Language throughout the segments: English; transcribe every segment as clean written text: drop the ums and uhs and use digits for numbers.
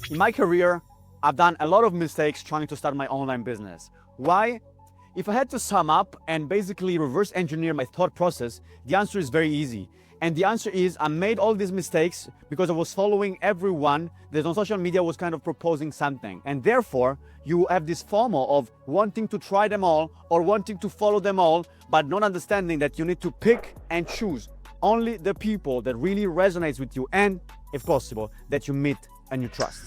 In my career, I've done a lot of mistakes trying to start my online business. Why? If I had to sum up and basically reverse engineer my thought process, the answer is very easy. And the answer is I made all these mistakes because I was following everyone that on social media was kind of proposing something. And therefore, you have this FOMO of wanting to try them all or wanting to follow them all, but not understanding that you need to pick and choose only the people that really resonates with you and, if possible, that you meet and you trust.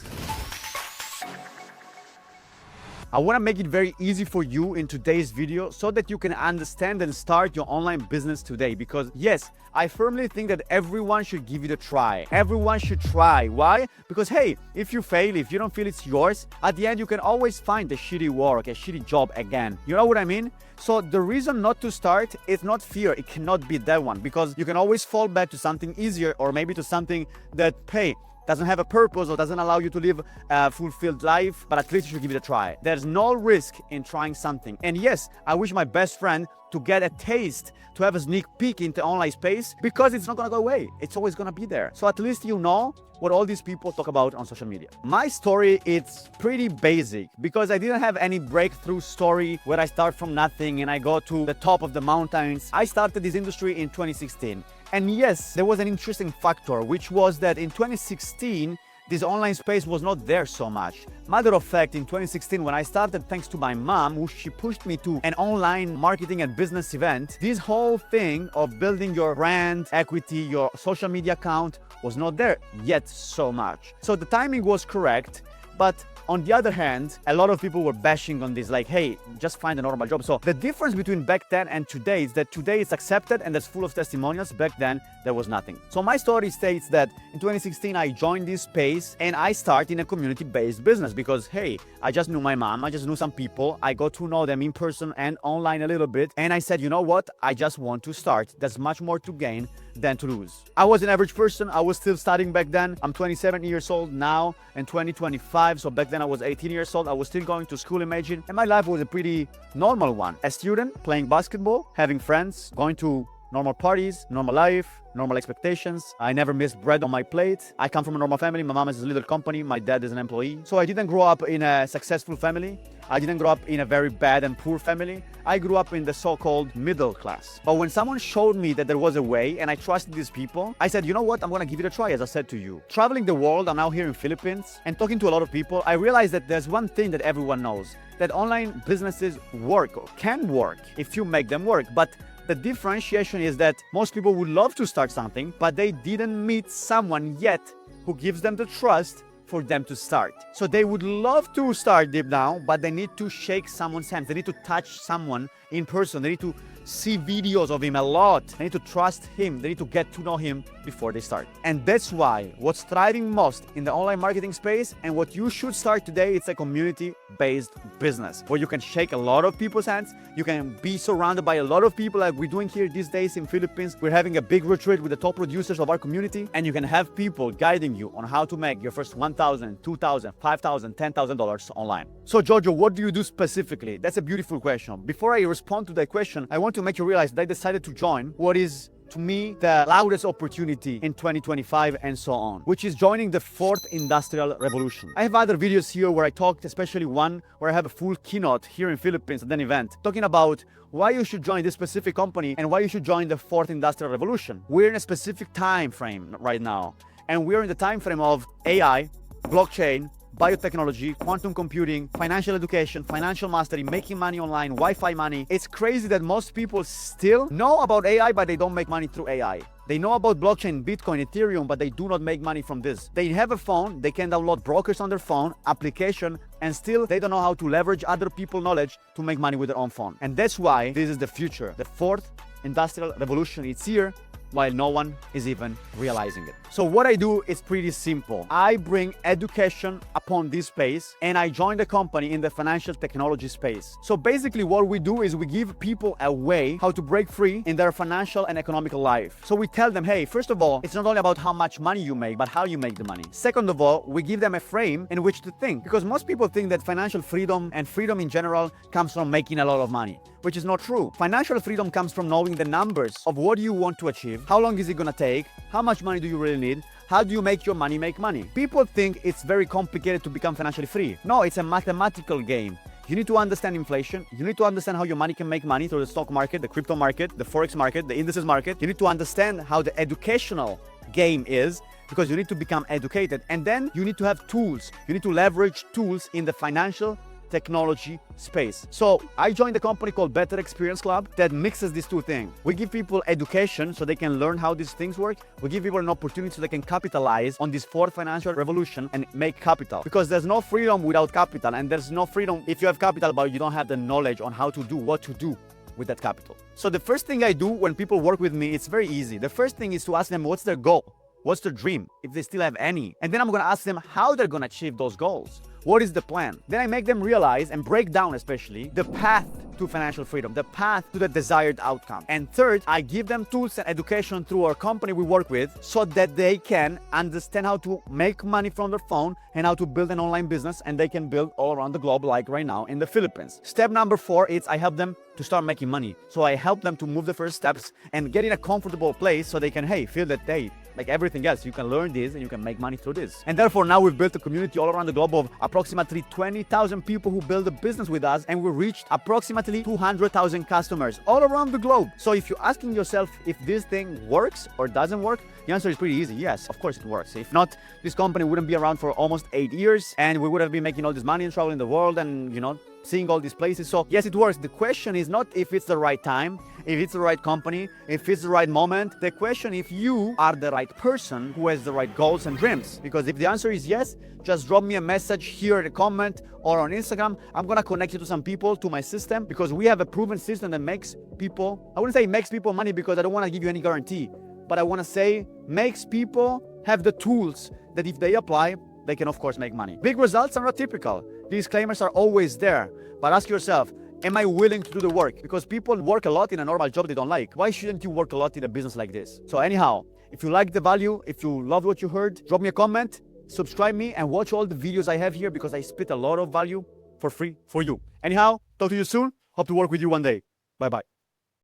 I want to make it very easy for you in today's video so that you can understand and start your online business today. Because yes, I firmly think that everyone should give it a try. Everyone should try. Why? Because hey, if you fail, if you don't feel it's yours, at the end you can always find a shitty work, a shitty job again. You know what I mean? So the reason not to start is not fear. It cannot be that one, because you can always fall back to something easier or maybe to something that, hey, doesn't have a purpose or doesn't allow you to live a fulfilled life, but at least you should give it a try. There's no risk in trying something. And yes, I wish my best friend to get a taste, to have a sneak peek into online space, because it's not gonna go away. It's always gonna be there. So at least you know what all these people talk about on social media. My story, it's pretty basic because I didn't have any breakthrough story where I start from nothing and I go to the top of the mountains. I started this industry in 2016. And yes, there was an interesting factor, which was that in 2016, this online space was not there so much. Matter of fact, in 2016, when I started, thanks to my mom, who she pushed me to an online marketing and business event, this whole thing of building your brand equity, your social media account was not there yet so much. So the timing was correct, but on the other hand, a lot of people were bashing on this, like, hey, just find a normal job. So the difference between back then and today is that today it's accepted and it's full of testimonials. Back then, there was nothing. So my story states that in 2016, I joined this space and I started in a community-based business because, hey, I just knew my mom, I just knew some people. I got to know them in person and online a little bit. And I said, you know what? I just want to start. There's much more to gain than to lose. I was an average person. I was still studying back then. I'm 27 years old now in 2025. So back then I was 18 years old. I was still going to school, imagine. And my life was a pretty normal one. A student, playing basketball, having friends, going to normal parties, normal life, normal expectations. I never missed bread on my plate. I come from a normal family. My mom is a little company. My dad is an employee. So I didn't grow up in a successful family. I didn't grow up in a very bad and poor family. I grew up in the so-called middle class. But when someone showed me that there was a way and I trusted these people, I said, you know what? I'm going to give it a try, as I said to you. Traveling the world, I'm now here in Philippines and talking to a lot of people, I realized that there's one thing that everyone knows, that online businesses work or can work if you make them work. But the differentiation is that most people would love to start something, but they didn't meet someone yet who gives them the trust for them to start. So they would love to start deep down, but they need to shake someone's hand. They need to touch someone in person. They need to see videos of him a lot. They need to trust him. They need to get to know him before they start. And that's why what's thriving most in the online marketing space and what you should start today, it's a community-based business where you can shake a lot of people's hands. You can be surrounded by a lot of people like we're doing here these days in Philippines. We're having a big retreat with the top producers of our community, and you can have people guiding you on how to make your first $1,000, $2,000, $5,000, $10,000 online. So Giorgio, what do you do specifically? That's a beautiful question. Before I respond to that question, I want to make you realize that I decided to join what is, to me, the loudest opportunity in 2025 and so on, which is joining the fourth industrial revolution. I have other videos here where I talked, especially one where I have a full keynote here in Philippines at an event, talking about why you should join this specific company and why you should join the fourth industrial revolution. We're in a specific time frame right now, and we're in the time frame of AI, blockchain, biotechnology, quantum computing, financial education, financial mastery, making money online, Wi-Fi money. It's crazy that most people still know about AI, but they don't make money through AI. They know about blockchain, Bitcoin, Ethereum, but they do not make money from this. They have a phone, they can download brokers on their phone, application, and still they don't know how to leverage other people's knowledge to make money with their own phone. And that's why this is the future. The fourth industrial revolution, it's here, while no one is even realizing it. So what I do is pretty simple. I bring education upon this space and I join the company in the financial technology space. So basically what we do is we give people a way how to break free in their financial and economical life. So we tell them, hey, first of all, it's not only about how much money you make, but how you make the money. Second of all, we give them a frame in which to think, because most people think that financial freedom and freedom in general comes from making a lot of money, which is not true. Financial freedom comes from knowing the numbers of what you want to achieve How long is it gonna take? How much money do you really need? How do you make your money make money? People think it's very complicated to become financially free. No, it's a mathematical game. You need to understand inflation. You need to understand how your money can make money through the stock market, the crypto market, the forex market, the indices market. You need to understand how the educational game is, because you need to become educated. And then you need to have tools. You need to leverage tools in the financial technology space. So I joined a company called Better Experience Club that mixes these two things. We give people education so they can learn how these things work. We give people an opportunity so they can capitalize on this fourth financial revolution and make capital. Because there's no freedom without capital, and there's no freedom if you have capital but you don't have the knowledge on how to do what to do with that capital. So the first thing I do when people work with me, it's very easy. The first thing is to ask them what's their goal, what's their dream, if they still have any. And then I'm gonna ask them how they're gonna achieve those goals. What is the plan? Then I make them realize and break down especially the path to financial freedom, the path to the desired outcome. And third, I give them tools and education through our company we work with so that they can understand how to make money from their phone and how to build an online business, and they can build all around the globe, like right now in the Philippines. Step number 4 is I help them to start making money. So I help them to move the first steps and get in a comfortable place so they can, feel that like everything else, you can learn this and you can make money through this. And therefore now we've built a community all around the globe of approximately 20,000 people who build a business with us, and we reached approximately 200,000 customers all around the globe. So if you're asking yourself if this thing works or doesn't work, the answer is pretty easy. Yes, of course it works. If not, this company wouldn't be around for almost 8 years, and we would have been making all this money and traveling the world and, seeing all these places. So yes, it works. The question is not if it's the right time, if it's the right company, if it's the right moment. The question if you are the right person who has the right goals and dreams. Because if the answer is yes, just drop me a message here in a comment or on Instagram. I'm gonna connect you to some people, to my system, because we have a proven system that makes people, I wouldn't say makes people money because I don't want to give you any guarantee, but I want to say makes people have the tools that if they apply, they can of course make money. Big results are not typical. Disclaimers are always there. But ask yourself, am I willing to do the work? Because people work a lot in a normal job they don't like. Why shouldn't you work a lot in a business like this? So anyhow, if you like the value, if you love what you heard, drop me a comment, subscribe me, and watch all the videos I have here because I spit a lot of value for free for you. Anyhow, talk to you soon. Hope to work with you one day. Bye-bye.